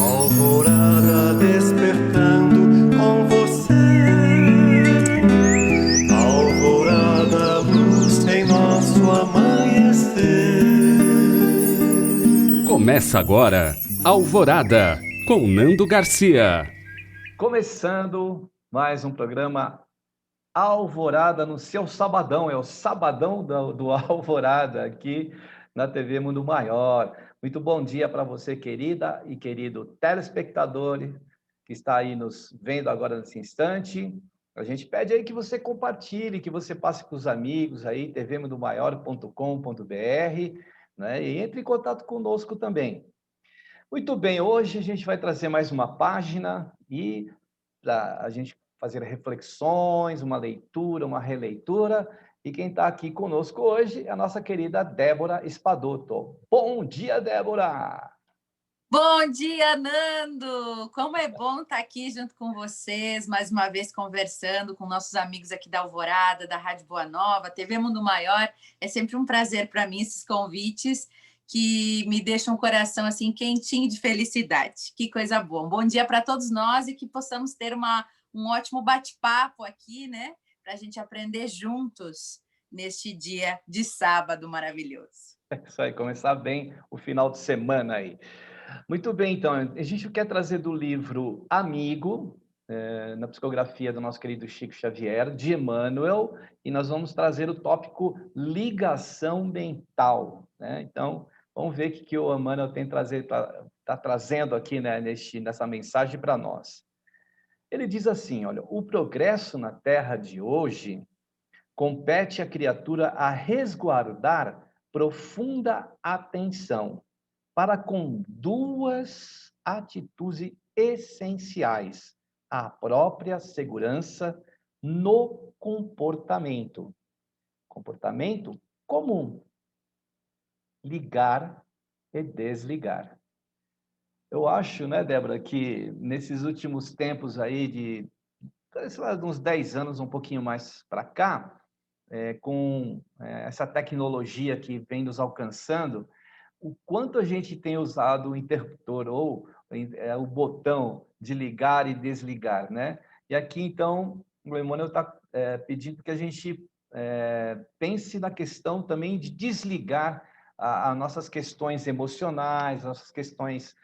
Alvorada despertando com você. Alvorada, luz em nosso amanhecer. Começa agora, Alvorada, com Nando Garcia. Começando mais um programa Alvorada no seu sabadão, é o sabadão do Alvorada aqui na TV Mundo Maior. Muito bom dia para você, querida e querido telespectador que está aí nos vendo agora nesse instante. A gente pede aí que você compartilhe, que você passe para os amigos aí, tvmundomaior.com.br, né? E entre em contato conosco também. Muito bem, hoje a gente vai trazer mais uma página e para a gente fazer reflexões, uma leitura, uma releitura. E quem está aqui conosco hoje é a nossa querida Débora Espadoto. Bom dia, Débora! Bom dia, Nando! Como é bom estar aqui junto com vocês, mais uma vez conversando com nossos amigos aqui da Alvorada, da Rádio Boa Nova, TV Mundo Maior. É sempre um prazer para mim esses convites que me deixam o coração assim quentinho de felicidade. Que coisa boa! Bom dia para todos nós e que possamos ter um ótimo bate-papo aqui, né? Para a gente aprender juntos neste dia de sábado maravilhoso. É isso aí, começar bem o final de semana aí. Muito bem, então, a gente quer trazer do livro Amigo, na psicografia do nosso querido Chico Xavier, de Emmanuel, e nós vamos trazer o tópico ligação mental, né? Então, vamos ver o que o Emmanuel tá trazendo aqui, né, nessa mensagem para nós. Ele diz assim, olha, o progresso na Terra de hoje compete à criatura a resguardar profunda atenção para com duas atitudes essenciais: a própria segurança no comportamento. Comportamento comum: ligar e desligar. Eu acho, né, Débora, que nesses últimos tempos aí sei lá, uns 10 anos, um pouquinho mais para cá, com essa tecnologia que vem nos alcançando, o quanto a gente tem usado o interruptor ou o botão de ligar e desligar, né? E aqui, então, o Emmanuel está pedindo que a gente pense na questão também de desligar as nossas questões emocionais, nossas questões,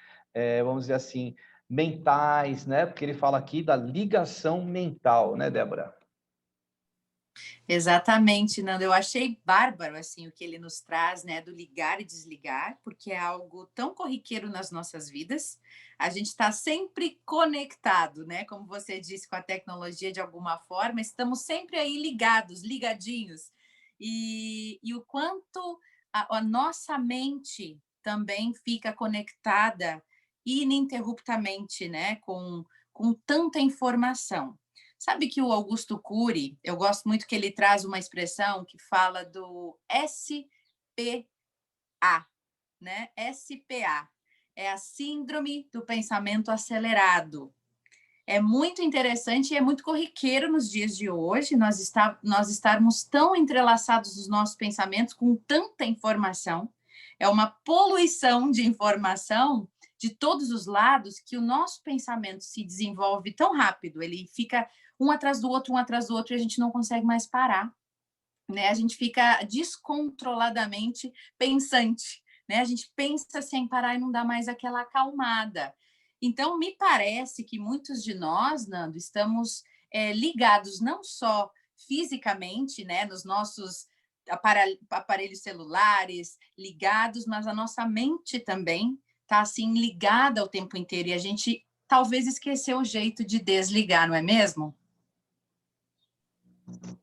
vamos dizer assim, mentais, né? Porque ele fala aqui da ligação mental, né, Débora? Exatamente, Nando. Eu achei bárbaro assim o que ele nos traz, né, do ligar e desligar, porque é algo tão corriqueiro nas nossas vidas. A gente está sempre conectado, né? Como você disse, com a tecnologia de alguma forma, estamos sempre aí ligados, ligadinhos. E o quanto a nossa mente também fica conectada ininterruptamente, né, com tanta informação. Sabe que o Augusto Cury, eu gosto muito que ele traz uma expressão que fala do SPA, né? SPA é a síndrome do pensamento acelerado. É muito interessante e é muito corriqueiro nos dias de hoje nós estarmos tão entrelaçados nos nossos pensamentos com tanta informação. É uma poluição de informação de todos os lados que o nosso pensamento se desenvolve tão rápido, ele fica um atrás do outro, e a gente não consegue mais parar, né? A gente fica descontroladamente pensante, né? A gente pensa sem parar e não dá mais aquela acalmada. Então, me parece que muitos de nós, Nando, estamos ligados não só fisicamente, né, nos nossos aparelhos celulares, ligados, mas a nossa mente também está assim ligada o tempo inteiro e a gente talvez esqueceu o jeito de desligar, não é mesmo?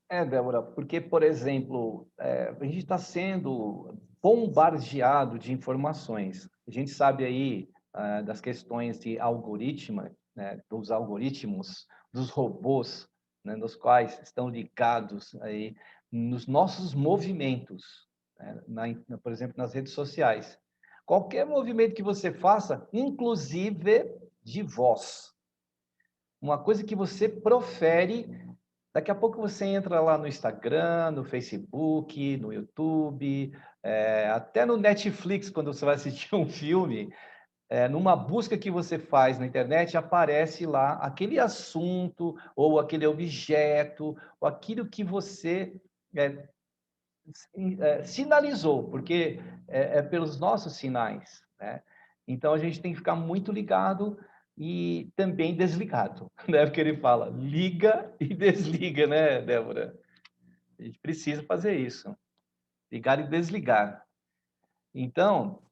Débora, porque, por exemplo, a gente está sendo bombardeado de informações. A gente sabe aí das questões de algoritmo, né, dos algoritmos, dos robôs, né, nos quais estão ligados aí nos nossos movimentos, né, por exemplo, nas redes sociais. Qualquer movimento que você faça, inclusive de voz, uma coisa que você profere. Daqui a pouco você entra lá no Instagram, no Facebook, no YouTube, até no Netflix, quando você vai assistir um filme, numa busca que você faz na internet, aparece lá aquele assunto, ou aquele objeto, ou aquilo que você é, sinalizou, porque é pelos nossos sinais, né? Então, a gente tem que ficar muito ligado e também desligado, né? Porque ele fala, liga e desliga, né, Débora? A gente precisa fazer isso, ligar e desligar. Então,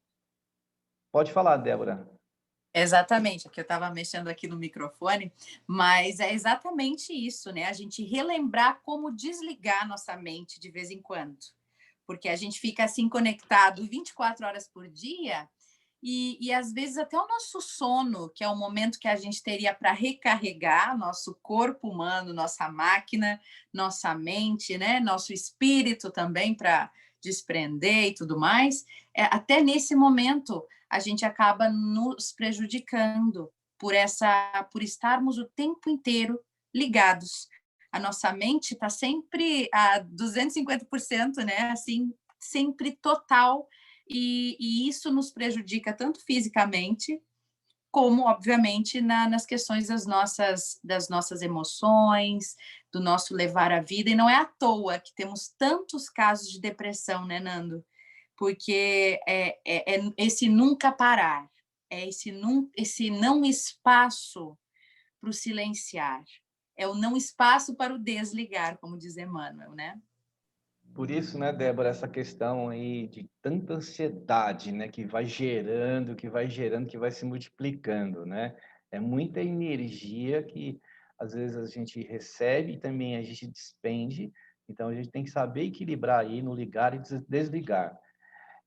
pode falar, Débora. Exatamente, aqui eu estava mexendo aqui no microfone, mas é exatamente isso, né? A gente relembrar como desligar nossa mente de vez em quando, porque a gente fica assim conectado 24 horas por dia e às vezes até o nosso sono, que é o momento que a gente teria para recarregar nosso corpo humano, nossa máquina, nossa mente, né? Nosso espírito também para desprender e tudo mais, até nesse momento a gente acaba nos prejudicando por estarmos o tempo inteiro ligados. A nossa mente está sempre a 250%, né? Assim, sempre total, e isso nos prejudica tanto fisicamente, como, obviamente, nas questões das nossas emoções, do nosso levar a vida. E não é à toa que temos tantos casos de depressão, né, Nando? Porque é esse nunca parar, é esse não espaço para o silenciar, é o não espaço para o desligar, como diz Emmanuel, né? Por isso, né, Débora, essa questão aí de tanta ansiedade, né, que vai se multiplicando, né? É muita energia que às vezes a gente recebe e também a gente despende. Então a gente tem que saber equilibrar aí no ligar e desligar.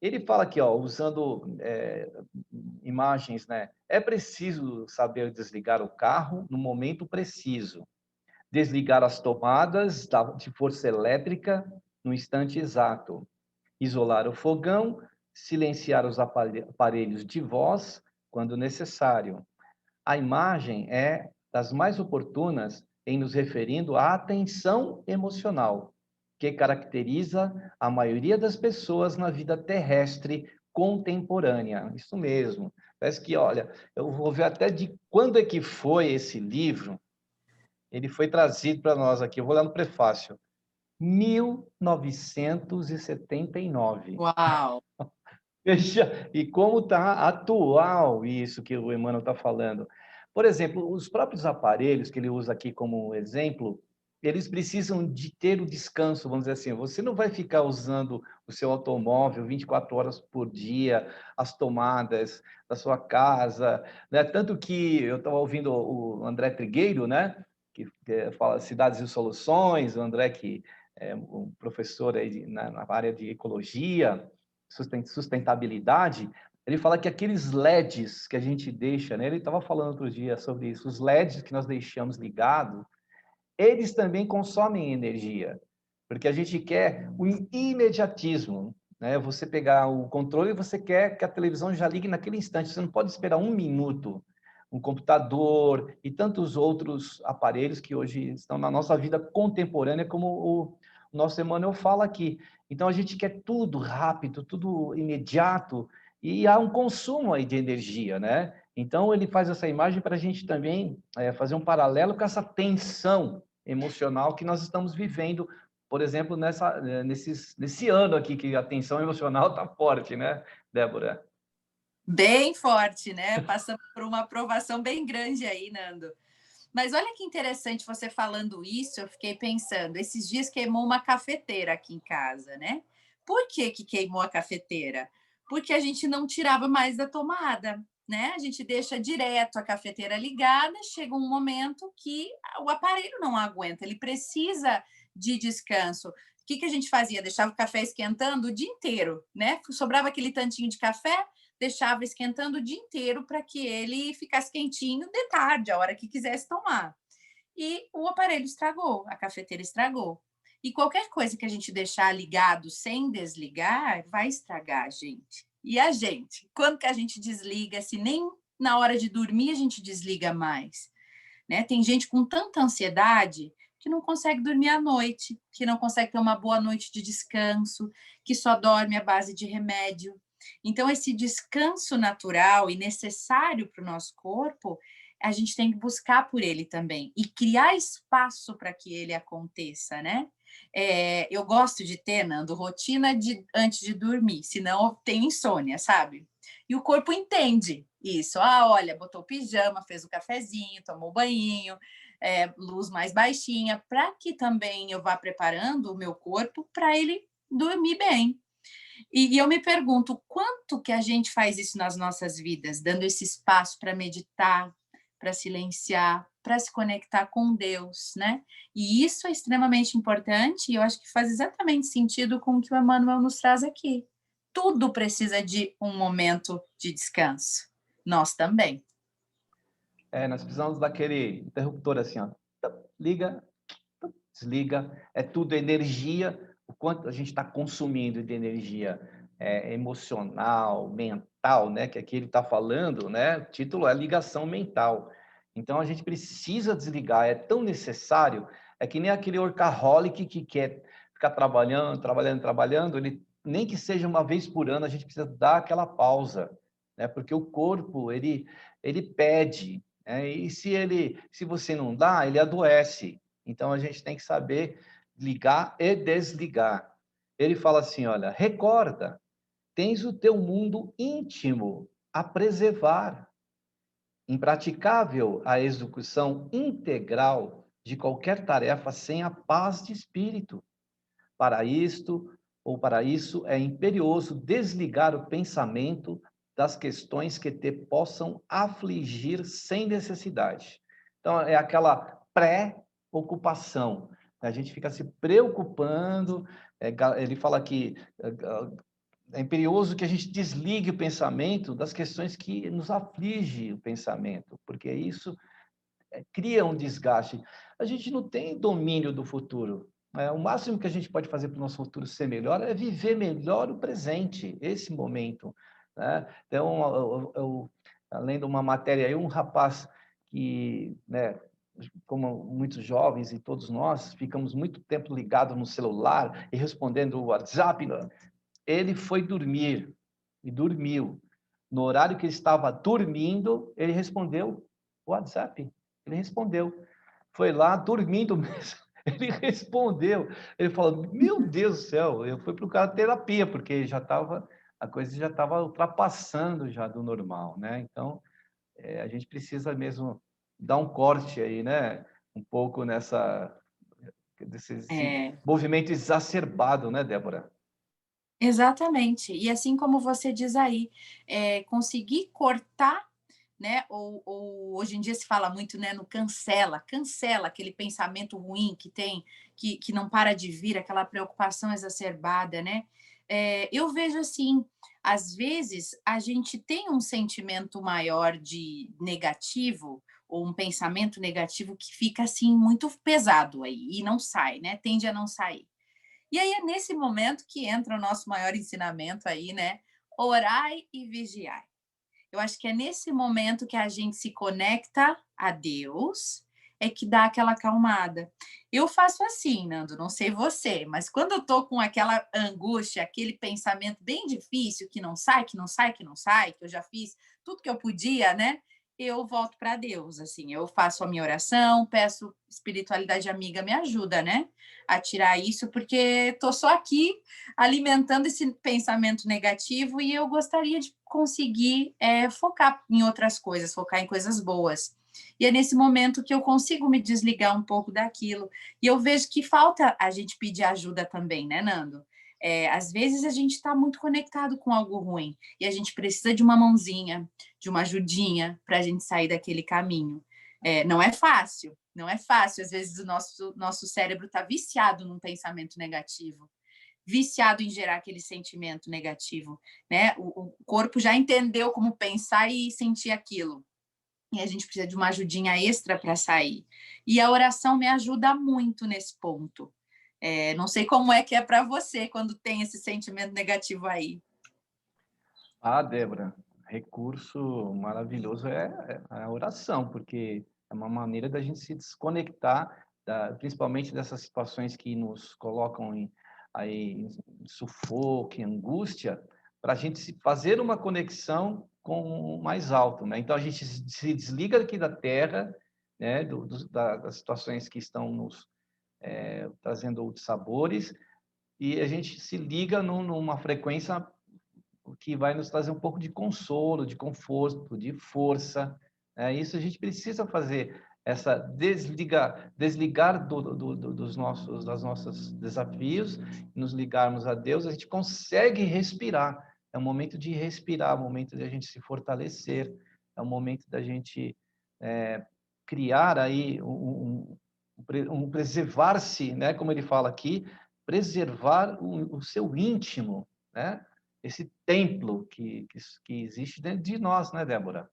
Ele fala aqui, ó, usando imagens, né? É preciso saber desligar o carro no momento preciso, desligar as tomadas de força elétrica no instante exato, isolar o fogão, silenciar os aparelhos de voz quando necessário. A imagem é das mais oportunas em nos referindo à atenção emocional, que caracteriza a maioria das pessoas na vida terrestre contemporânea. Isso mesmo. Parece que, olha, eu vou ver até de quando é que foi esse livro. Ele foi trazido para nós aqui. Eu vou lá no prefácio. 1979. Uau! Veja, e como está atual isso que o Emmanuel está falando. Por exemplo, os próprios aparelhos que ele usa aqui como exemplo, eles precisam de ter o descanso, vamos dizer assim. Você não vai ficar usando o seu automóvel 24 horas por dia, as tomadas da sua casa, né? Tanto que eu estava ouvindo o André Trigueiro, né? Que fala Cidades e Soluções, o André que é um professor aí na área de ecologia, sustentabilidade, ele fala que aqueles LEDs que a gente deixa, né? Ele estava falando outro dia sobre isso, os LEDs que nós deixamos ligados, eles também consomem energia, porque a gente quer o imediatismo, né? Você pegar o controle e você quer que a televisão já ligue naquele instante, você não pode esperar um minuto. Um computador e tantos outros aparelhos que hoje estão na nossa vida contemporânea, como o nosso Emmanuel fala aqui. Então, a gente quer tudo rápido, tudo imediato, e há um consumo aí de energia, né? Então, ele faz essa imagem para a gente também fazer um paralelo com essa tensão emocional que nós estamos vivendo, por exemplo, nesse ano aqui, que a tensão emocional está forte, né, Débora? Bem forte, né? Passamos por uma aprovação bem grande aí, Nando. Mas olha que interessante você falando isso, eu fiquei pensando, esses dias queimou uma cafeteira aqui em casa, né? Por que que queimou a cafeteira? Porque a gente não tirava mais da tomada, né? A gente deixa direto a cafeteira ligada, chega um momento que o aparelho não aguenta, ele precisa de descanso. O que que a gente fazia? Deixava o café esquentando o dia inteiro, né? Sobrava aquele tantinho de café, deixava esquentando o dia inteiro para que ele ficasse quentinho de tarde, a hora que quisesse tomar. E o aparelho estragou, a cafeteira estragou. E qualquer coisa que a gente deixar ligado sem desligar, vai estragar a gente. E a gente? Quando que a gente desliga? Se nem na hora de dormir a gente desliga mais. Né? Tem gente com tanta ansiedade que não consegue dormir à noite, que não consegue ter uma boa noite de descanso, que só dorme à base de remédio. Então, esse descanso natural e necessário para o nosso corpo, a gente tem que buscar por ele também e criar espaço para que ele aconteça, né? Eu gosto de ter, Nando, rotina antes de dormir, senão eu tenho insônia, sabe? E o corpo entende isso. Ah, olha, botou o pijama, fez o cafezinho, tomou banho, luz mais baixinha, para que também eu vá preparando o meu corpo para ele dormir bem. E eu me pergunto, quanto que a gente faz isso nas nossas vidas, dando esse espaço para meditar, para silenciar, para se conectar com Deus, né? E isso é extremamente importante e eu acho que faz exatamente sentido com o que o Emmanuel nos traz aqui. Tudo precisa de um momento de descanso. Nós também. Nós precisamos daquele interruptor assim, ó. Liga, desliga. É tudo energia. O quanto a gente está consumindo de energia emocional, mental, né? Que aqui ele está falando, né? O título é ligação mental. Então a gente precisa desligar. É tão necessário. É que nem aquele workaholic que quer ficar trabalhando, trabalhando, trabalhando. Ele nem que seja uma vez por ano a gente precisa dar aquela pausa, né? Porque o corpo ele pede. E se você não dá, ele adoece. Então, a gente tem que saber ligar e desligar. Ele fala assim, olha, recorda, tens o teu mundo íntimo a preservar, impraticável a execução integral de qualquer tarefa sem a paz de espírito. Para isto, ou para isso, é imperioso desligar o pensamento das questões que te possam afligir sem necessidade. Então, é aquela pré-ocupação. A gente fica se preocupando. Ele fala que é imperioso que a gente desligue o pensamento das questões que nos aflige o pensamento, porque isso cria um desgaste. A gente não tem domínio do futuro. O máximo que a gente pode fazer para o nosso futuro ser melhor é viver melhor o presente, esse momento, né? Então, lendo uma matéria aí, um rapaz que, né, como muitos jovens e todos nós, ficamos muito tempo ligados no celular e respondendo o WhatsApp, ele foi dormir e dormiu. No horário que ele estava dormindo, ele respondeu o WhatsApp. Ele respondeu. Foi lá, dormindo mesmo. Ele respondeu. Ele falou, meu Deus do céu, eu fui procurar terapia, porque a coisa já estava ultrapassando já do normal, né? Então, a gente precisa mesmo dar um corte aí, né? Um pouco desse É, movimento exacerbado, né, Débora? exatamente. E assim como você diz aí, conseguir cortar, né? Ou hoje em dia se fala muito, né, no cancela aquele pensamento ruim que tem, que não para de vir, aquela preocupação exacerbada, né? Eu vejo assim, às vezes a gente tem um sentimento maior de negativo ou um pensamento negativo que fica assim muito pesado aí e não sai, né? Tende a não sair. E aí é nesse momento que entra o nosso maior ensinamento aí, né? Orai e vigiai. Eu acho que é nesse momento que a gente se conecta a Deus, é que dá aquela acalmada. Eu faço assim, Nando, não sei você, mas quando eu tô com aquela angústia, aquele pensamento bem difícil, que não sai, que não sai, que não sai, que eu já fiz tudo que eu podia, né? Eu volto para Deus, assim, eu faço a minha oração, peço espiritualidade amiga me ajuda, né? A tirar isso, porque tô só aqui alimentando esse pensamento negativo e eu gostaria de conseguir focar em outras coisas, focar em coisas boas. E é nesse momento que eu consigo me desligar um pouco daquilo. E eu vejo que falta a gente pedir ajuda também, né, Nando? Às vezes a gente está muito conectado com algo ruim e a gente precisa de uma mãozinha, de uma ajudinha para a gente sair daquele caminho. Não é fácil, não é fácil. Às vezes o nosso cérebro está viciado num pensamento negativo, viciado em gerar aquele sentimento negativo, né? O corpo já entendeu como pensar e sentir aquilo. E a gente precisa de uma ajudinha extra para sair. E a oração me ajuda muito nesse ponto. Não sei como é que é para você quando tem esse sentimento negativo aí. Ah, Débora, recurso maravilhoso é a oração, porque é uma maneira da gente se desconectar, principalmente dessas situações que nos colocam aí, em sufoco, em angústia, para a gente fazer uma conexão com o mais alto, né? Então, a gente se desliga aqui da Terra, né? Das situações que estão nos trazendo outros sabores, e a gente se liga numa frequência que vai nos trazer um pouco de consolo, de conforto, de força. Isso a gente precisa fazer, essa desligar dos nossos desafios, nos ligarmos a Deus, a gente consegue respirar. É um momento de respirar, é um momento de a gente se fortalecer, é um momento da gente criar aí um preservar-se, né? Como ele fala aqui, preservar o seu íntimo, né? Esse templo que existe dentro de nós, né, Débora?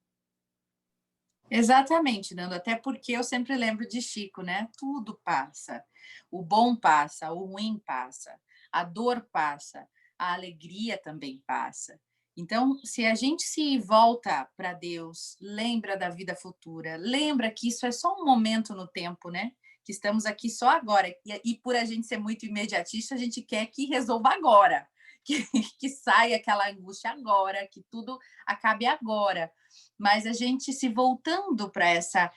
Exatamente, Nando, até porque eu sempre lembro de Chico, né? Tudo passa. O bom passa, o ruim passa, a dor passa, a alegria também passa. Então, se a gente se volta para Deus, lembra da vida futura, lembra que isso é só um momento no tempo, né? Que estamos aqui só agora. E por a gente ser muito imediatista, a gente quer que resolva agora, que saia aquela angústia agora, que tudo acabe agora. Mas a gente se voltando para essa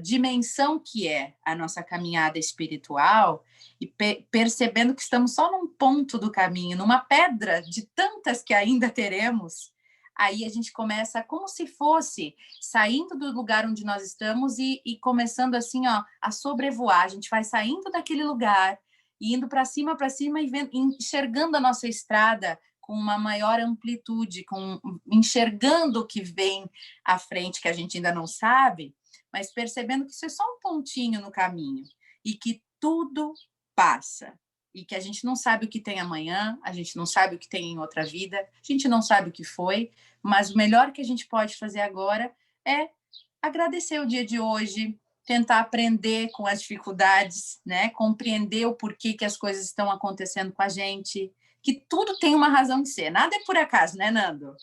dimensão que é a nossa caminhada espiritual e percebendo que estamos só num ponto do caminho, numa pedra de tantas que ainda teremos, aí a gente começa como se fosse saindo do lugar onde nós estamos e começando assim, ó, a sobrevoar. A gente vai saindo daquele lugar, indo para cima e enxergando a nossa estrada com uma maior amplitude, enxergando o que vem à frente, que a gente ainda não sabe, mas percebendo que isso é só um pontinho no caminho e que tudo passa. E que a gente não sabe o que tem amanhã, a gente não sabe o que tem em outra vida, a gente não sabe o que foi, mas o melhor que a gente pode fazer agora é agradecer o dia de hoje, tentar aprender com as dificuldades, né? Compreender o porquê que as coisas estão acontecendo com a gente, que tudo tem uma razão de ser. Nada é por acaso, né, Nando?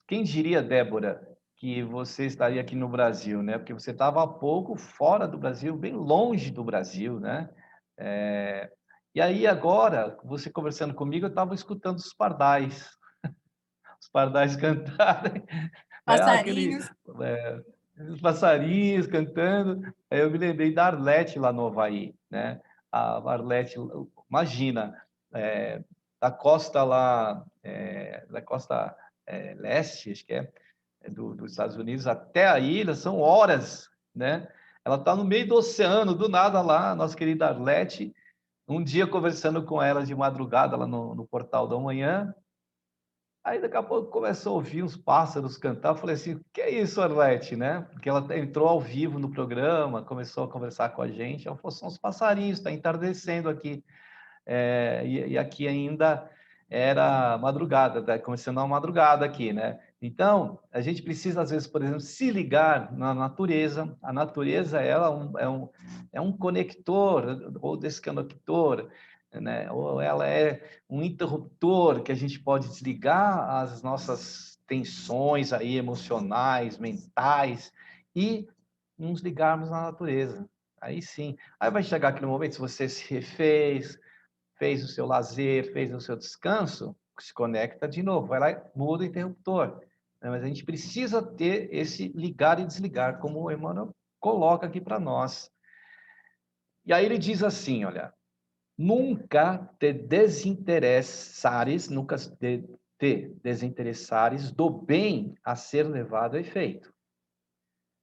Quem diria, Débora, que você estaria aqui no Brasil, né? Porque você estava há pouco fora do Brasil, bem longe do Brasil, né? E aí agora, você conversando comigo, eu estava escutando os pardais cantarem, né? Passarinhos. Os passarinhos cantando. Aí eu me lembrei da Arlete lá no Havaí, né? A Arlete, imagina, da costa lá, da costa leste, acho que dos Estados Unidos até a ilha, são horas, né? Ela está no meio do oceano, do nada lá, nossa querida Arlete. Um dia conversando com ela de madrugada lá no Portal da Manhã, aí daqui a pouco começou a ouvir uns pássaros cantar. Eu falei assim, o que é isso, Arlete, né? Porque ela entrou ao vivo no programa, começou a conversar com a gente. Ela falou, são os passarinhos, está entardecendo aqui. E aqui ainda era madrugada, tá começando a madrugada aqui, né? Então, a gente precisa, às vezes, por exemplo, se ligar na natureza. A natureza, ela é um conector, ou desconector, né? Ou ela é um interruptor que a gente pode desligar as nossas tensões aí emocionais, mentais, e nos ligarmos na natureza. Aí sim. Aí vai chegar aquele momento, se você se refez, fez o seu lazer, fez o seu descanso, se conecta de novo, vai lá e muda o interruptor. Mas a gente precisa ter esse ligar e desligar, como o Emmanuel coloca aqui para nós. E aí ele diz assim, olha, nunca te desinteressares do bem a ser levado a efeito.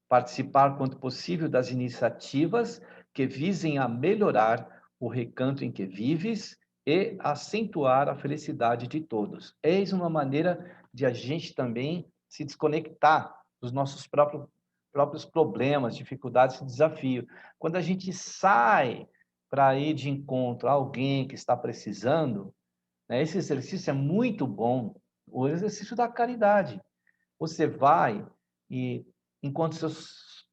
Participar quanto possível das iniciativas que visem a melhorar o recanto em que vives e acentuar a felicidade de todos. Eis uma maneira de a gente também se desconectar dos nossos próprios problemas, dificuldades e desafios. Quando a gente sai para ir de encontro a alguém que está precisando, né, esse exercício é muito bom, o exercício da caridade. Você vai e, enquanto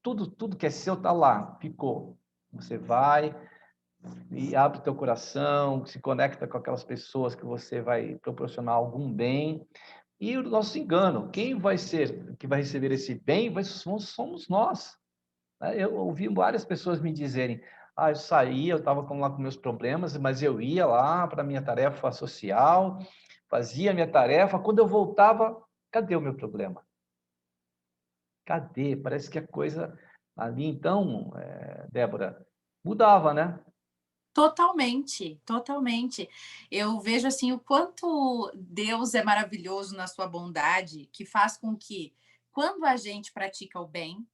tudo que é seu está lá, ficou. Você vai e abre teu coração, se conecta com aquelas pessoas que você vai proporcionar algum bem. E o nosso engano, quem vai ser que vai receber esse bem somos nós. Eu ouvi várias pessoas me dizerem, eu saía, eu estava lá com meus problemas, mas eu ia lá para a minha tarefa social, fazia a minha tarefa. Quando eu voltava, cadê o meu problema? Cadê? Parece que a coisa ali, então, Débora, mudava, né? Totalmente, totalmente. Eu vejo assim o quanto Deus é maravilhoso na sua bondade, que faz com que, quando a gente pratica o bem,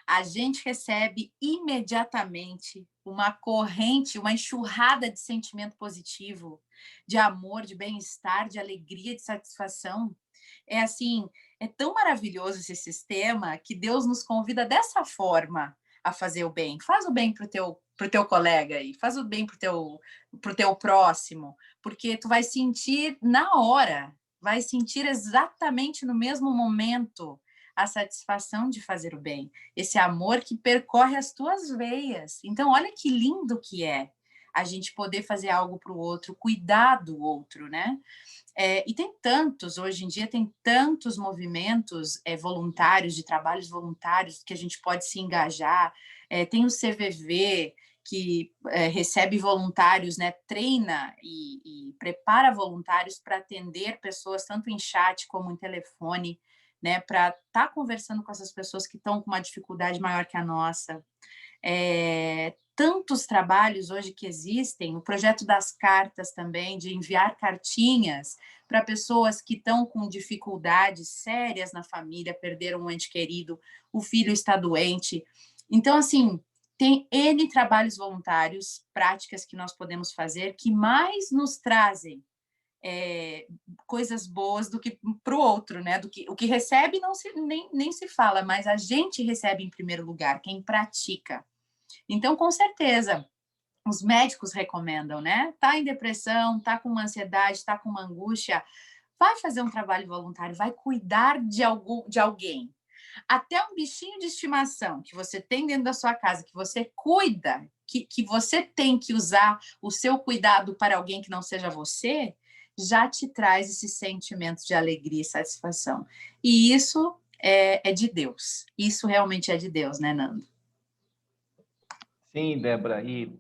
a gente recebe imediatamente uma corrente, uma enxurrada de sentimento positivo, de amor, de bem-estar, de alegria, de satisfação. É assim, é tão maravilhoso esse sistema que Deus nos convida dessa forma a fazer o bem. Faz o bem pro teu colega aí, faz o bem pro teu próximo, porque tu vai sentir na hora, vai sentir exatamente no mesmo momento a satisfação de fazer o bem, esse amor que percorre as tuas veias. Então, olha que lindo que é a gente poder fazer algo para o outro, cuidar do outro, né? E tem tantos, hoje em dia, tem tantos movimentos voluntários, de trabalhos voluntários, que a gente pode se engajar. Tem o CVV, que recebe voluntários, né, treina e prepara voluntários para atender pessoas, tanto em chat como em telefone, né, para estar conversando com essas pessoas que estão com uma dificuldade maior que a nossa. Tantos trabalhos hoje que existem, o projeto das cartas também, de enviar cartinhas para pessoas que estão com dificuldades sérias na família, perderam um ente querido, o filho está doente. Então, assim, tem N trabalhos voluntários, práticas que nós podemos fazer, que mais nos trazem coisas boas do que para o outro, né? Do que o que recebe nem se fala, mas a gente recebe em primeiro lugar, quem pratica. Então, com certeza, os médicos recomendam, né? Tá em depressão, tá com uma ansiedade, tá com uma angústia, vai fazer um trabalho voluntário, vai cuidar de alguém. Até um bichinho de estimação que você tem dentro da sua casa, que você cuida, que você tem que usar o seu cuidado para alguém que não seja você, já te traz esse sentimento de alegria e satisfação. E isso é de Deus. Isso realmente é de Deus, né, Nando? Sim, Débora, e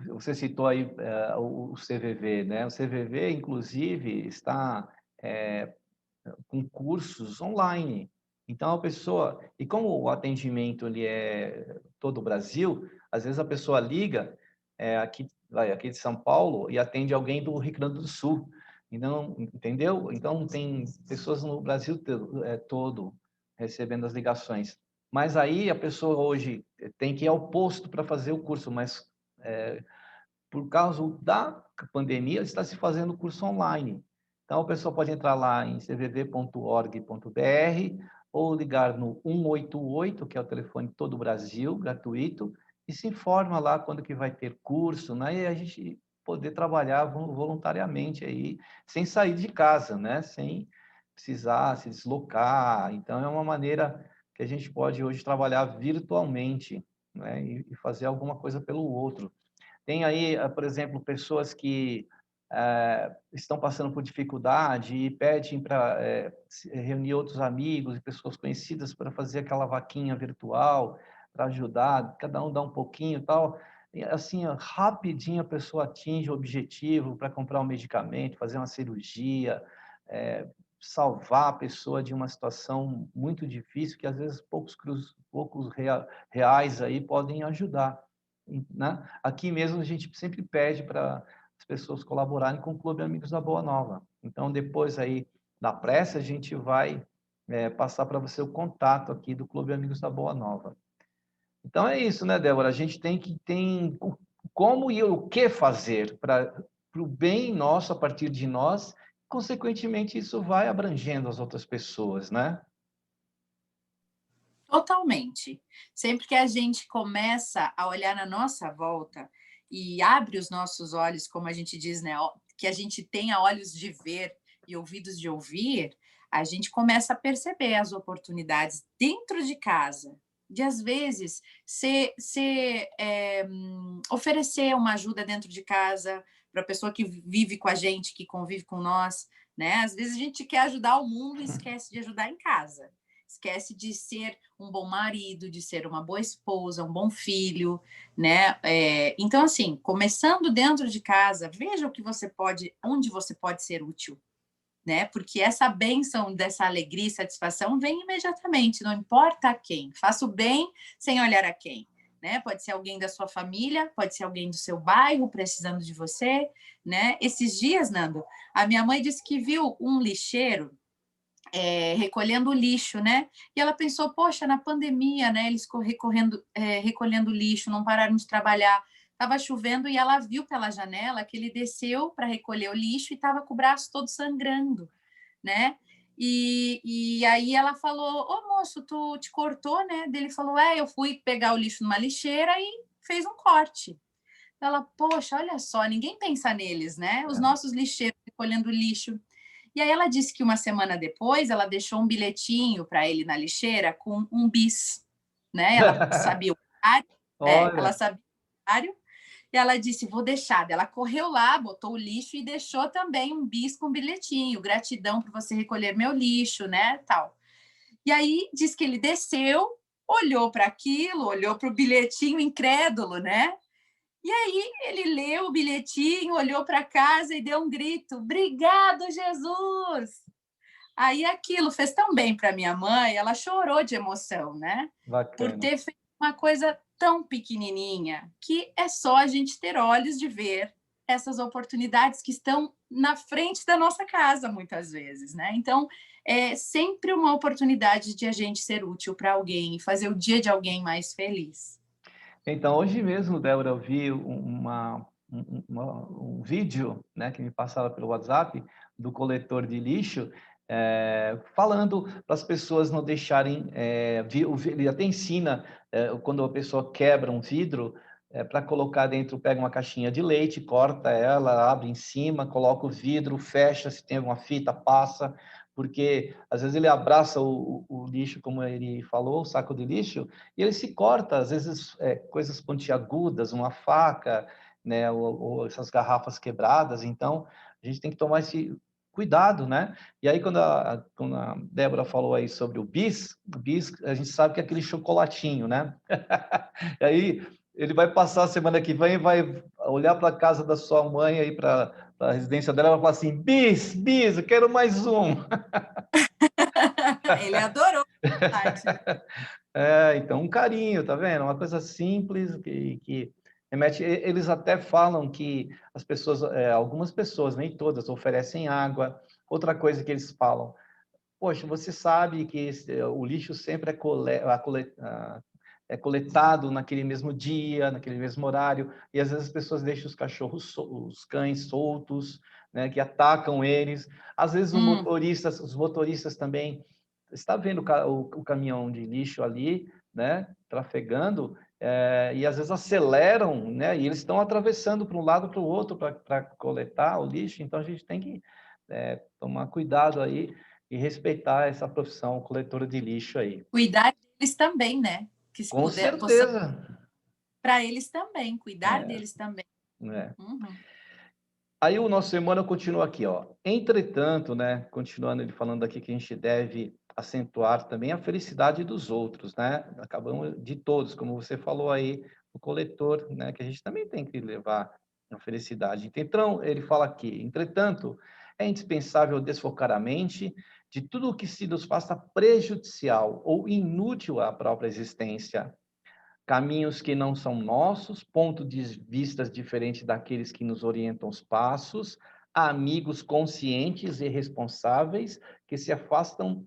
você citou aí o CVV, né? O CVV, inclusive, está com cursos online. Então, a pessoa... E como o atendimento ele é todo o Brasil, às vezes a pessoa liga aqui de São Paulo e atende alguém do Rio Grande do Sul. Então, entendeu? Então, tem pessoas no Brasil todo recebendo as ligações. Mas aí a pessoa hoje tem que ir ao posto para fazer o curso, mas por causa da pandemia está se fazendo curso online. Então a pessoa pode entrar lá em cvv.org.br ou ligar no 188, que é o telefone de todo o Brasil, gratuito, e se informa lá quando que vai ter curso, né? E a gente poder trabalhar voluntariamente aí, sem sair de casa, né? Sem precisar se deslocar. Então é uma maneira que a gente pode hoje trabalhar virtualmente, né? E fazer alguma coisa pelo outro. Tem aí, por exemplo, pessoas que estão passando por dificuldade e pedem para reunir outros amigos e pessoas conhecidas para fazer aquela vaquinha virtual, para ajudar, cada um dá um pouquinho e tal. E, assim, rapidinho a pessoa atinge o objetivo para comprar um medicamento, fazer uma cirurgia, salvar a pessoa de uma situação muito difícil, que às vezes poucos reais aí podem ajudar, né? Aqui mesmo a gente sempre pede para as pessoas colaborarem com o Clube Amigos da Boa Nova. Então, depois aí da prece, a gente vai passar para você o contato aqui do Clube Amigos da Boa Nova. Então, é isso, né, Débora? A gente tem como e o que fazer para o bem nosso, a partir de nós, consequentemente, isso vai abrangendo as outras pessoas, né? Totalmente. Sempre que a gente começa a olhar na nossa volta e abre os nossos olhos, como a gente diz, né, que a gente tenha olhos de ver e ouvidos de ouvir, a gente começa a perceber as oportunidades dentro de casa, de às vezes oferecer uma ajuda dentro de casa para a pessoa que vive com a gente, que convive com nós, né? Às vezes a gente quer ajudar o mundo e esquece de ajudar em casa. esquece de ser um bom marido, de ser uma boa esposa, um bom filho, né? Então, assim, começando dentro de casa, veja o que você pode, onde você pode ser útil, né? Porque essa bênção dessa alegria e satisfação vem imediatamente, não importa a quem. Faça o bem sem olhar a quem, né? Pode ser alguém da sua família, pode ser alguém do seu bairro precisando de você, né? Esses dias, Nando, a minha mãe disse que viu um lixeiro recolhendo lixo, né? E ela pensou, poxa, na pandemia, né? Eles recolhendo lixo, não pararam de trabalhar. Estava chovendo e ela viu pela janela que ele desceu para recolher o lixo e estava com o braço todo sangrando, né? E aí ela falou, ô moço, tu te cortou, né? Ele falou, eu fui pegar o lixo numa lixeira e fez um corte. Ela, poxa, olha só, ninguém pensa neles, né? Os nossos lixeiros recolhendo lixo. E aí ela disse que uma semana depois ela deixou um bilhetinho para ele na lixeira com um bis, né? Ela sabia o horário, ela Olha, sabia o horário, e ela disse, vou deixar. Ela correu lá, botou o lixo e deixou também um bis com bilhetinho, gratidão por você recolher meu lixo, né, tal. E aí diz que ele desceu, olhou para aquilo, olhou para o bilhetinho incrédulo, né? E aí ele leu o bilhetinho, olhou para casa e deu um grito: "Obrigado, Jesus!" Aí aquilo fez tão bem para minha mãe, ela chorou de emoção, né? Por bacana. ter feito uma coisa tão pequenininha, que é só a gente ter olhos de ver essas oportunidades que estão na frente da nossa casa, muitas vezes, né? Então, é sempre uma oportunidade de a gente ser útil para alguém e fazer o dia de alguém mais feliz. Então, hoje mesmo, Débora, eu vi um vídeo, né, que me passaram pelo WhatsApp, do coletor de lixo, falando para as pessoas não deixarem... ele até ensina, quando a pessoa quebra um vidro, para colocar dentro, pega uma caixinha de leite, corta ela, abre em cima, coloca o vidro, fecha, se tem alguma fita, passa, porque às vezes ele abraça o lixo, como ele falou, o saco de lixo, e ele se corta, às vezes, coisas pontiagudas, uma faca, né, ou essas garrafas quebradas. Então, a gente tem que tomar esse cuidado, né? E aí, quando a Débora falou aí sobre o bis, a gente sabe que é aquele chocolatinho, né? E aí, ele vai passar a semana que vem, vai olhar para a casa da sua mãe, aí para a residência dela, e vai falar assim, bis, eu quero mais um. Ele adorou. Então, um carinho, tá vendo? Uma coisa simples que remete. Eles até falam que as pessoas, algumas pessoas, nem todas, oferecem água. Outra coisa que eles falam, poxa, você sabe que o lixo sempre é coletado naquele mesmo dia, naquele mesmo horário, e às vezes as pessoas deixam os cachorros, os cães soltos, né, que atacam eles. Às vezes os motoristas também está vendo o caminhão de lixo ali, né, trafegando, e às vezes aceleram, né, e eles estão atravessando para um lado para o outro para coletar o lixo. Então a gente tem que tomar cuidado aí e respeitar essa profissão coletora de lixo aí. Cuidar deles também, né? Que se Com puder, possamos certeza. para eles também, cuidar É, deles também. é. Uhum. Aí o nosso Emmanuel continua aqui, ó. Entretanto, né, continuando ele falando aqui que a gente deve acentuar também a felicidade dos outros, né? Acabamos de todos, como você falou aí, o coletor, né, que a gente também tem que levar a felicidade. Então, ele fala aqui, entretanto, é indispensável desfocar a mente de tudo o que se nos faça prejudicial ou inútil à própria existência, caminhos que não são nossos, pontos de vista diferentes daqueles que nos orientam os passos, amigos conscientes e responsáveis que se afastam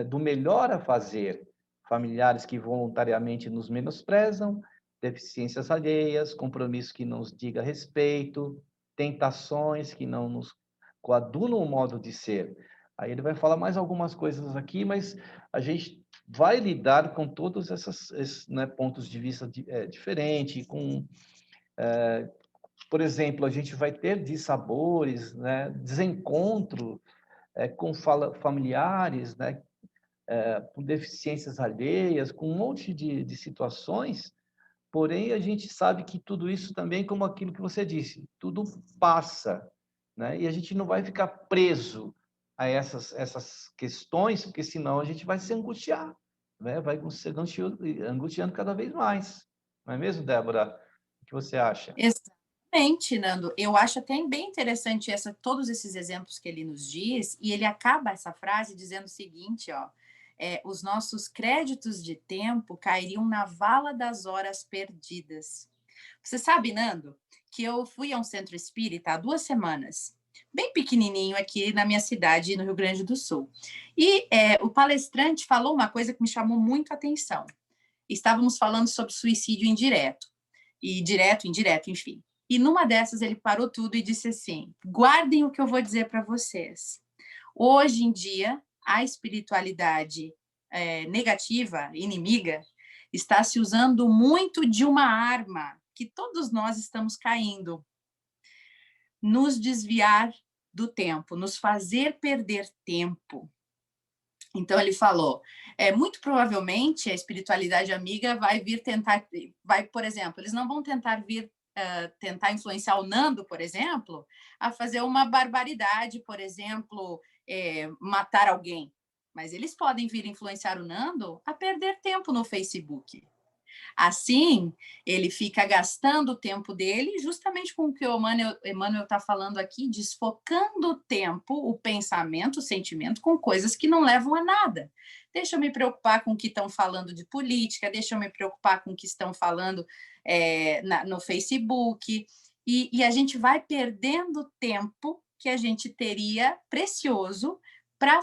do melhor a fazer, familiares que voluntariamente nos menosprezam, deficiências alheias, compromissos que não nos diga respeito, tentações que não nos coadunam o modo de ser. Aí ele vai falar mais algumas coisas aqui, mas a gente vai lidar com todos esses, né, pontos de vista diferentes, por exemplo, a gente vai ter dissabores, né, desencontro com familiares, né, com deficiências alheias, com um monte de situações, porém a gente sabe que tudo isso também, como aquilo que você disse, tudo passa, né? E a gente não vai ficar preso a essas questões, porque senão a gente vai se angustiar, né? Vai se angustiando cada vez mais. Não é mesmo, Débora? O que você acha? Exatamente, Nando. Eu acho até bem interessante todos esses exemplos que ele nos diz, e ele acaba essa frase dizendo o seguinte, ó, os nossos créditos de tempo cairiam na vala das horas perdidas. Você sabe, Nando, que eu fui a um centro espírita há 2 semanas, bem pequenininho aqui na minha cidade, no Rio Grande do Sul. E o palestrante falou uma coisa que me chamou muito a atenção. Estávamos falando sobre suicídio indireto, e direto, indireto, enfim. E numa dessas ele parou tudo e disse assim: guardem o que eu vou dizer para vocês. Hoje em dia, a espiritualidade negativa, inimiga, está se usando muito de uma arma que todos nós estamos caindo: nos desviar do tempo, nos fazer perder tempo. Então ele falou, muito provavelmente a espiritualidade amiga vai vir tentar, por exemplo, eles não vão tentar tentar influenciar o Nando, por exemplo, a fazer uma barbaridade, por exemplo, matar alguém. Mas eles podem vir influenciar o Nando a perder tempo no Facebook. Assim, ele fica gastando o tempo dele justamente com o que o Emmanuel está falando aqui, desfocando o tempo, o pensamento, o sentimento com coisas que não levam a nada. Deixa eu me preocupar com o que estão falando de política, deixa eu me preocupar com o que estão falando no Facebook, e a gente vai perdendo tempo que a gente teria precioso para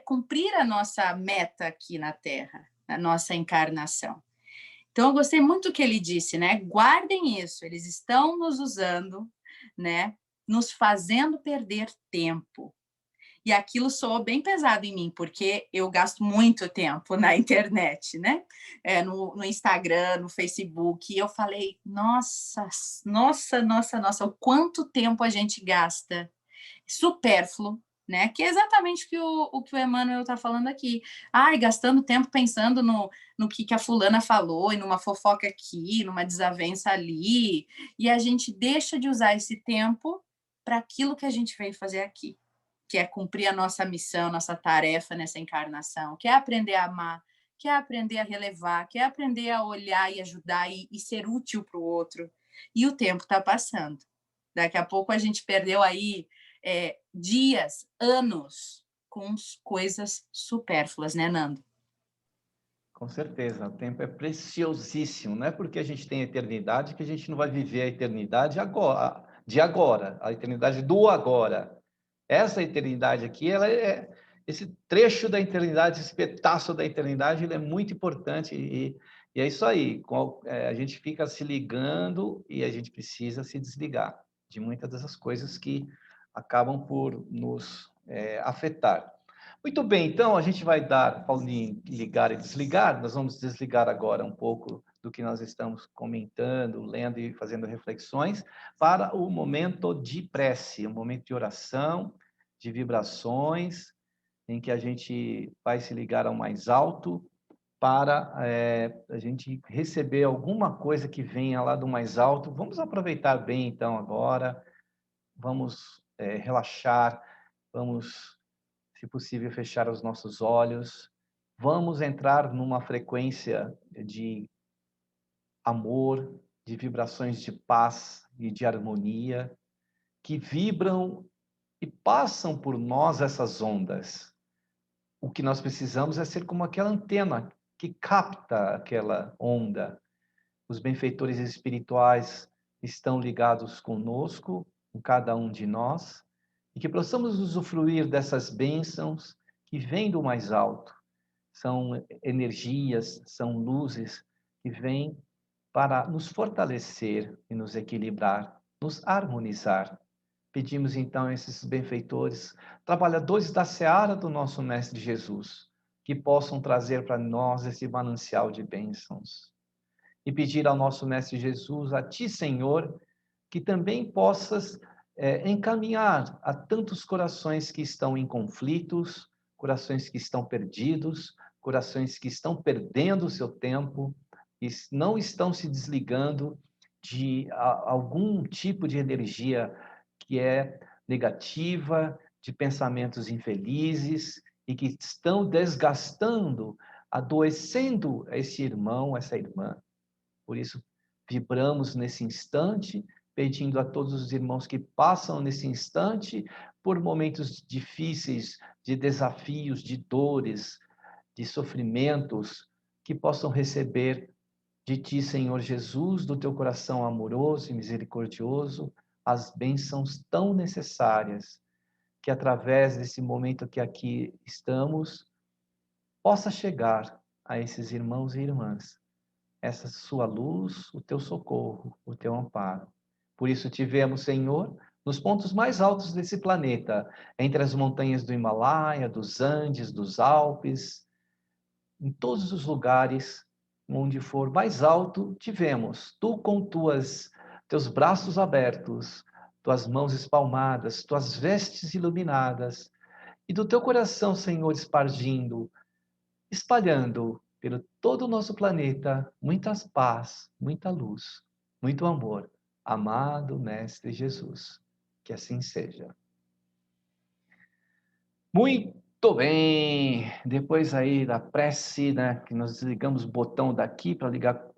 cumprir a nossa meta aqui na Terra, a nossa encarnação. Então, eu gostei muito do que ele disse, né? Guardem isso, eles estão nos usando, né? Nos fazendo perder tempo. E aquilo soou bem pesado em mim, porque eu gasto muito tempo na internet, né? No Instagram, no Facebook. E eu falei, nossa, o quanto tempo a gente gasta supérfluo, né? Que é exatamente o que o Emmanuel está falando aqui. Ai, gastando tempo pensando no que a fulana falou, e numa fofoca aqui, numa desavença ali, e a gente deixa de usar esse tempo para aquilo que a gente veio fazer aqui, que é cumprir a nossa missão, nossa tarefa nessa encarnação, que é aprender a amar, que é aprender a relevar, que é aprender a olhar e ajudar e ser útil para o outro. E o tempo está passando. Daqui a pouco a gente perdeu aí dias, anos com coisas supérfluas, né, Nando? Com certeza, o tempo é preciosíssimo. Não é porque a gente tem eternidade que a gente não vai viver a eternidade agora, de agora, a eternidade do agora. Essa eternidade aqui, esse trecho da eternidade, esse pedaço da eternidade, ele é muito importante e é isso aí. A gente fica se ligando e a gente precisa se desligar de muitas dessas coisas que acabam por nos afetar. Muito bem, então a gente vai dar, Paulinho, ligar e desligar. Nós vamos desligar agora um pouco do que nós estamos comentando, lendo e fazendo reflexões, para o momento de prece, um momento de oração, de vibrações, em que a gente vai se ligar ao mais alto para a gente receber alguma coisa que venha lá do mais alto. Vamos aproveitar bem, então, agora. Vamos relaxar, vamos, se possível, fechar os nossos olhos. Vamos entrar numa frequência de amor, de vibrações de paz e de harmonia, que vibram e passam por nós essas ondas. O que nós precisamos é ser como aquela antena que capta aquela onda. Os benfeitores espirituais estão ligados conosco, com cada um de nós, e que possamos usufruir dessas bênçãos que vêm do mais alto. São energias, são luzes que vêm para nos fortalecer e nos equilibrar, nos harmonizar. Pedimos então a esses benfeitores, trabalhadores da seara do nosso Mestre Jesus, que possam trazer para nós esse manancial de bênçãos. E pedir ao nosso Mestre Jesus, a Ti, Senhor, que também possas encaminhar a tantos corações que estão em conflitos, corações que estão perdidos, corações que estão perdendo o seu tempo, e não estão se desligando de algum tipo de energia que é negativa, de pensamentos infelizes e que estão desgastando, adoecendo esse irmão, essa irmã. Por isso, vibramos nesse instante, pedindo a todos os irmãos que passam nesse instante por momentos difíceis, de desafios, de dores, de sofrimentos, que possam receber de ti, Senhor Jesus, do teu coração amoroso e misericordioso, as bênçãos tão necessárias, que através desse momento que aqui estamos, possa chegar a esses irmãos e irmãs essa sua luz, o teu socorro, o teu amparo. Por isso tivemos, Senhor, nos pontos mais altos desse planeta, entre as montanhas do Himalaia, dos Andes, dos Alpes, em todos os lugares onde for mais alto, tivemos tu com teus braços abertos, tuas mãos espalmadas, tuas vestes iluminadas, e do teu coração, Senhor, espargindo, espalhando pelo todo o nosso planeta muita paz, muita luz, muito amor. Amado Mestre Jesus, que assim seja. Muito bem! Depois aí da prece, né, que nós desligamos o botão daqui para ligar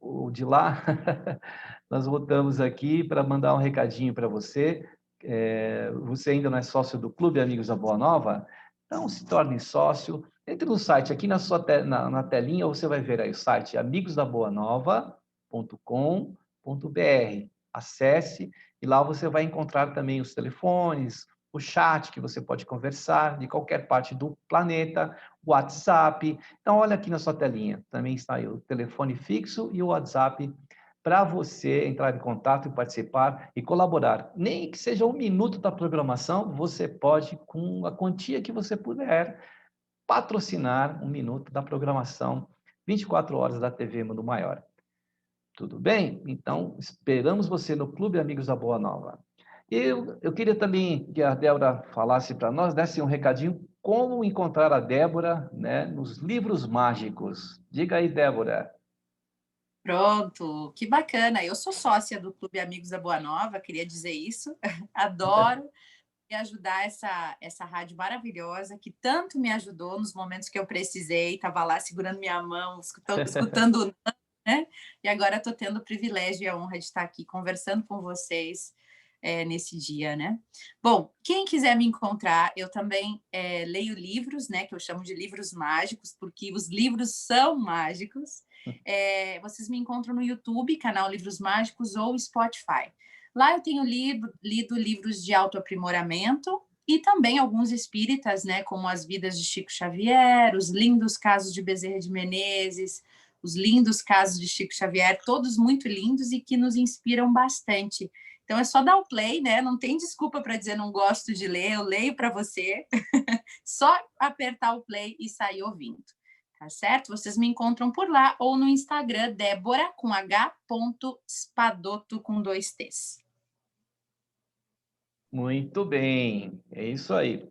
o de lá, nós voltamos aqui para mandar um recadinho para você. Você ainda não é sócio do Clube Amigos da Boa Nova? Então se torne sócio. Entre no site, aqui na telinha, você vai ver aí o site amigosdaboanova.com.br. Acesse e lá você vai encontrar também os telefones, o chat que você pode conversar de qualquer parte do planeta, o WhatsApp. Então, olha aqui na sua telinha, também está aí o telefone fixo e o WhatsApp para você entrar em contato e participar e colaborar. Nem que seja 1 minuto da programação, você pode, com a quantia que você puder, patrocinar 1 minuto da programação 24 horas da TV Mundo Maior. Tudo bem? Então, esperamos você no Clube Amigos da Boa Nova. Eu queria também que a Débora falasse para nós, desse um recadinho, como encontrar a Débora, né, nos livros mágicos. Diga aí, Débora. Pronto, que bacana. Eu sou sócia do Clube Amigos da Boa Nova, queria dizer isso. Adoro me ajudar essa rádio maravilhosa que tanto me ajudou nos momentos que eu precisei. Estava lá segurando minha mão, escutando, né? E agora estou tendo o privilégio e a honra de estar aqui conversando com vocês nesse dia, né? Bom, quem quiser me encontrar, eu também leio livros, né? Que eu chamo de livros mágicos, porque os livros são mágicos. Vocês me encontram no YouTube, canal Livros Mágicos ou Spotify. Lá eu tenho lido livros de autoaprimoramento e também alguns espíritas, né? Como As Vidas de Chico Xavier, Os Lindos Casos de Bezerra de Menezes, Os Lindos Casos de Chico Xavier, todos muito lindos e que nos inspiram bastante. Então, é só dar o play, né? Não tem desculpa para dizer não gosto de ler, eu leio para você. Só apertar o play e sair ouvindo. Tá certo? Vocês me encontram por lá ou no Instagram, Débora, com h.spadoto, com 2 T's. Muito bem, é isso aí.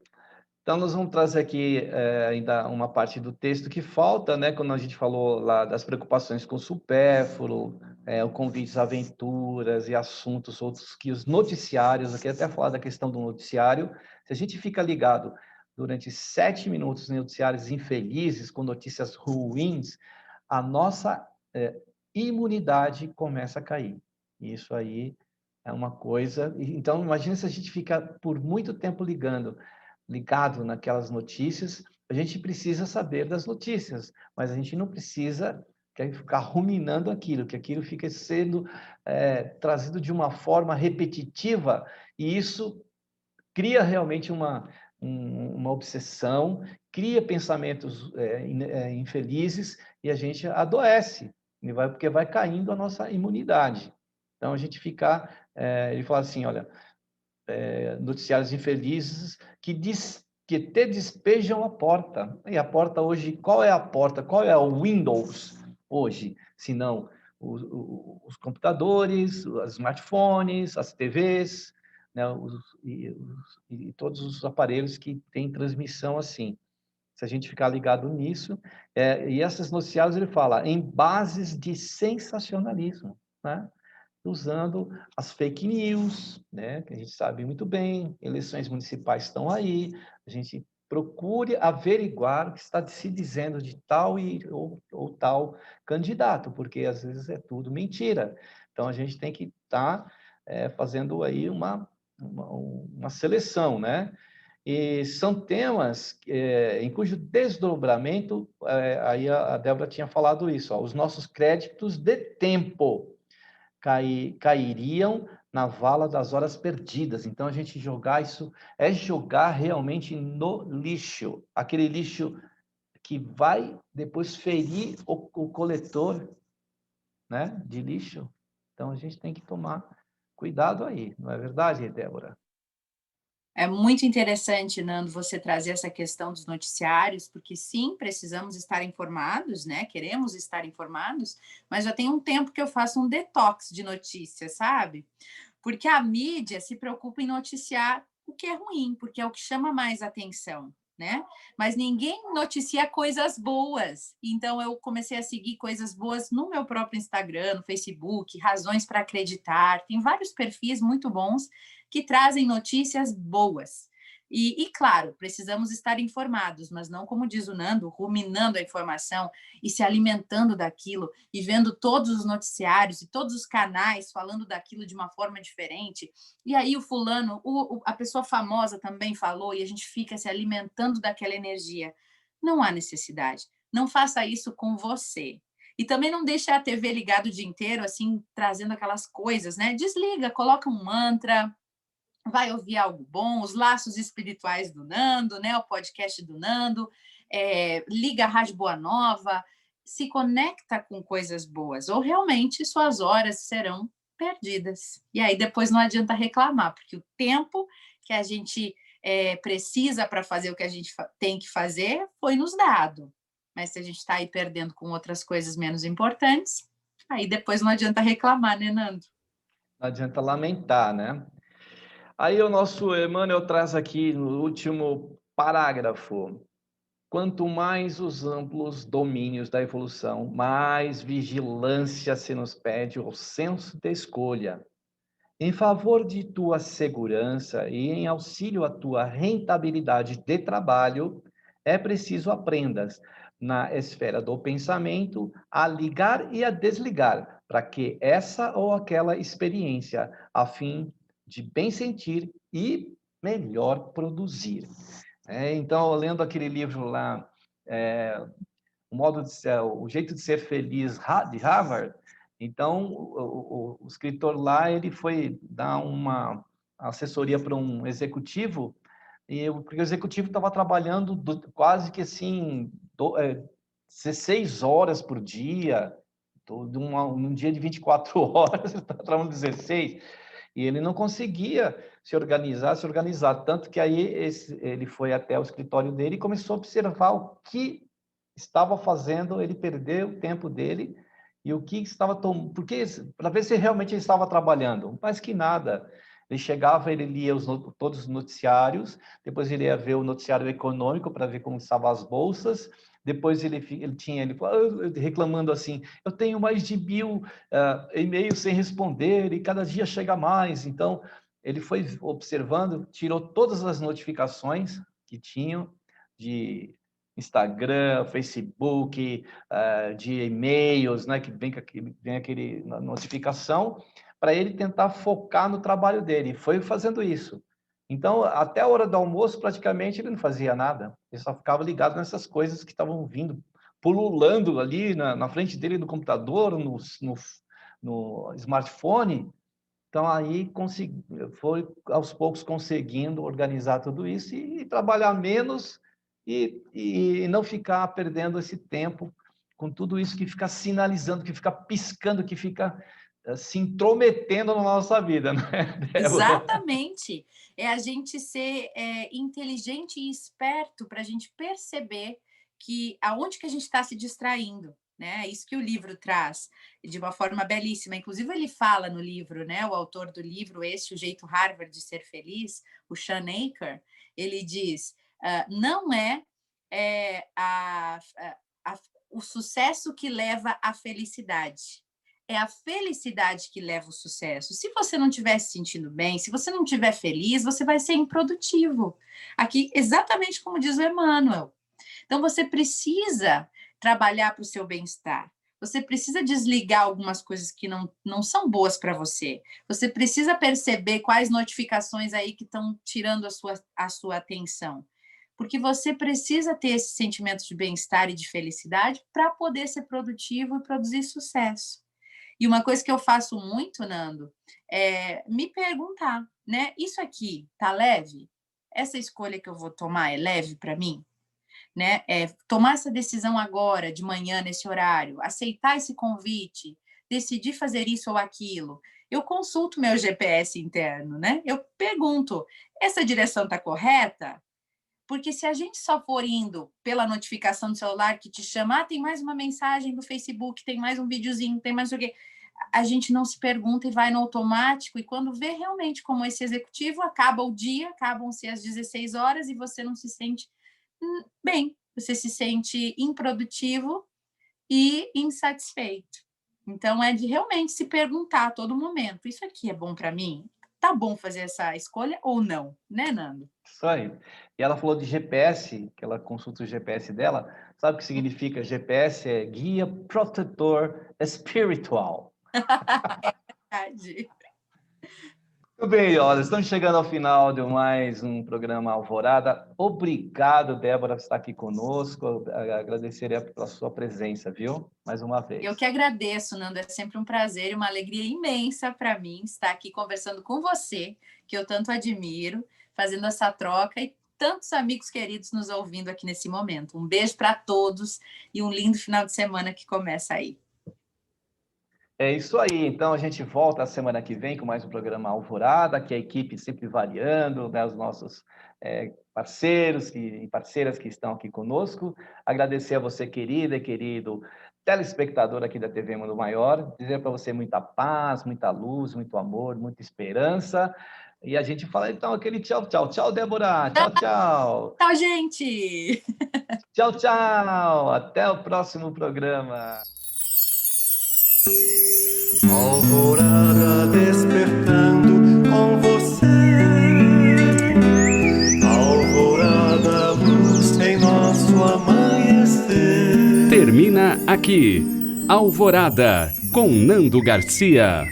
Então, nós vamos trazer aqui ainda uma parte do texto que falta, né? Quando a gente falou lá das preocupações com o supérfluo, o convite às aventuras e assuntos outros que os noticiários, aqui até falar da questão do noticiário, se a gente fica ligado durante 7 minutos em noticiários infelizes, com notícias ruins, a nossa imunidade começa a cair. Isso aí é uma coisa... Então, imagina se a gente fica por muito tempo ligado naquelas notícias. A gente precisa saber das notícias, mas a gente não precisa ficar ruminando aquilo, que aquilo fica sendo trazido de uma forma repetitiva, e isso cria realmente uma obsessão, cria pensamentos infelizes, e a gente adoece, porque vai caindo a nossa imunidade. Então, a gente fica... ele fala assim, olha... noticiários infelizes que te despejam a porta. E a porta hoje, qual é a porta? Qual é o Windows hoje? Se não os computadores, os smartphones, as TVs, né? E todos os aparelhos que têm transmissão assim. Se a gente ficar ligado nisso, e essas noticiários ele fala em bases de sensacionalismo, né? usando as fake news, né? Que a gente sabe muito bem, eleições municipais estão aí, a gente procure averiguar o que está se dizendo de tal ou tal candidato, porque às vezes é tudo mentira. Então a gente tem que estar fazendo aí uma seleção, né? E são temas em cujo desdobramento, aí a Débora tinha falado isso, ó, os nossos créditos de tempo cairiam na vala das horas perdidas. Então, a gente jogar isso é jogar realmente no lixo, aquele lixo que vai depois ferir o coletor, né, de lixo. Então, a gente tem que tomar cuidado aí, não é verdade, Débora? É muito interessante, Nando, você trazer essa questão dos noticiários, porque sim, precisamos estar informados, né? Queremos estar informados, mas já tem um tempo que eu faço um detox de notícias, sabe? Porque a mídia se preocupa em noticiar o que é ruim, porque é o que chama mais atenção, né? Mas ninguém noticia coisas boas. Então eu comecei a seguir coisas boas no meu próprio Instagram, no Facebook, Razões para Acreditar. Tem vários perfis muito bons que trazem notícias boas. Claro, precisamos estar informados, mas não, como diz o Nando, ruminando a informação e se alimentando daquilo e vendo todos os noticiários e todos os canais falando daquilo de uma forma diferente. E aí o fulano, a pessoa famosa também falou e a gente fica se alimentando daquela energia. Não há necessidade. Não faça isso com você. E também não deixe a TV ligada o dia inteiro, assim, trazendo aquelas coisas, né? Desliga, coloca um mantra, vai ouvir algo bom, os laços espirituais do Nando, né? O podcast do Nando, liga a Rádio Boa Nova, se conecta com coisas boas, ou realmente suas horas serão perdidas. E aí depois não adianta reclamar, porque o tempo que a gente precisa para fazer o que a gente tem que fazer foi nos dado. Mas se a gente está aí perdendo com outras coisas menos importantes, aí depois não adianta reclamar, né, Nando? Não adianta lamentar, né? Aí o nosso Emmanuel traz aqui no último parágrafo: quanto mais os amplos domínios da evolução, mais vigilância se nos pede o senso de escolha. Em favor de tua segurança e em auxílio à tua rentabilidade de trabalho, é preciso aprendas, na esfera do pensamento, a ligar e a desligar, para que essa ou aquela experiência, a fim de bem sentir e melhor produzir. Então, lendo aquele livro lá, o jeito de ser feliz de Harvard, então o escritor lá ele foi dar uma assessoria para um executivo porque o executivo estava trabalhando quase que assim 16 horas por dia, num dia de 24 horas, ele estava trabalhando 16, e ele não conseguia se organizar, tanto que aí ele foi até o escritório dele e começou a observar o que estava fazendo ele perder o tempo dele e o que estava tomando, porque para ver se realmente ele estava trabalhando, mas que nada. Ele chegava, ele lia todos os noticiários, depois ele ia ver o noticiário econômico para ver como estavam as bolsas, depois ele reclamando assim, eu tenho mais de 1.000 e-mails sem responder e cada dia chega mais. Então, ele foi observando, tirou todas as notificações que tinham de Instagram, Facebook, de e-mails, né, que vem aquele notificação, para ele tentar focar no trabalho dele. E foi fazendo isso. Então, até a hora do almoço, praticamente, ele não fazia nada. Ele só ficava ligado nessas coisas que estavam vindo, pululando ali na frente dele, no computador, no smartphone. Então, aí foi aos poucos conseguindo organizar tudo isso e trabalhar menos e não ficar perdendo esse tempo com tudo isso que fica sinalizando, que fica piscando, que fica se intrometendo na nossa vida, não é, Débora? Exatamente. É a gente ser inteligente e esperto para a gente perceber que aonde que a gente está se distraindo, né? Isso que o livro traz de uma forma belíssima. Inclusive, ele fala no livro, né? O autor do livro, O Jeito Harvard de Ser Feliz, o Sean Aker, ele diz: não é o sucesso que leva à felicidade, é a felicidade que leva o sucesso. Se você não estiver se sentindo bem, se você não estiver feliz, você vai ser improdutivo. Aqui, exatamente como diz o Emmanuel. Então, você precisa trabalhar para o seu bem-estar. Você precisa desligar algumas coisas que não são boas para você. Você precisa perceber quais notificações aí que estão tirando a sua atenção. Porque você precisa ter esse sentimento de bem-estar e de felicidade para poder ser produtivo e produzir sucesso. E uma coisa que eu faço muito, Nando, é me perguntar, né? Isso aqui tá leve? Essa escolha que eu vou tomar é leve para mim? Né? Tomar essa decisão agora, de manhã, nesse horário, aceitar esse convite, decidir fazer isso ou aquilo. Eu consulto meu GPS interno, né? Eu pergunto, essa direção está correta? Porque se a gente só for indo pela notificação do celular que te chama, tem mais uma mensagem do Facebook, tem mais um videozinho, tem mais o quê? A gente não se pergunta e vai no automático, e quando vê realmente como esse executivo, acaba o dia, acabam-se as 16 horas e você não se sente bem, você se sente improdutivo e insatisfeito. Então, é de realmente se perguntar a todo momento, isso aqui é bom para mim? Tá bom fazer essa escolha ou não? Né, Nando? Isso aí. E ela falou de GPS, que ela consulta o GPS dela. Sabe o que significa GPS? É guia protetor espiritual. É verdade. Muito bem, olha, estamos chegando ao final de mais um programa Alvorada. Obrigado, Débora, por estar aqui conosco. Agradecer pela sua presença, viu? Mais uma vez. Eu que agradeço, Nando. É sempre um prazer e uma alegria imensa para mim estar aqui conversando com você, que eu tanto admiro, fazendo essa troca e tantos amigos queridos nos ouvindo aqui nesse momento. Um beijo para todos e um lindo final de semana que começa aí. É isso aí, então a gente volta a semana que vem com mais um programa Alvorada, que a equipe sempre variando, né, os nossos parceiros e parceiras que estão aqui conosco. Agradecer a você, querida e querido telespectador aqui da TV Mundo Maior, dizer para você muita paz, muita luz, muito amor, muita esperança. E a gente fala então aquele tchau, tchau. Tchau, Débora. Tchau, tchau. Tchau, gente. Tchau, tchau. Até o próximo programa. Alvorada despertando com você. Alvorada, luz em nosso amanhecer. Termina aqui, Alvorada, com Nando Garcia.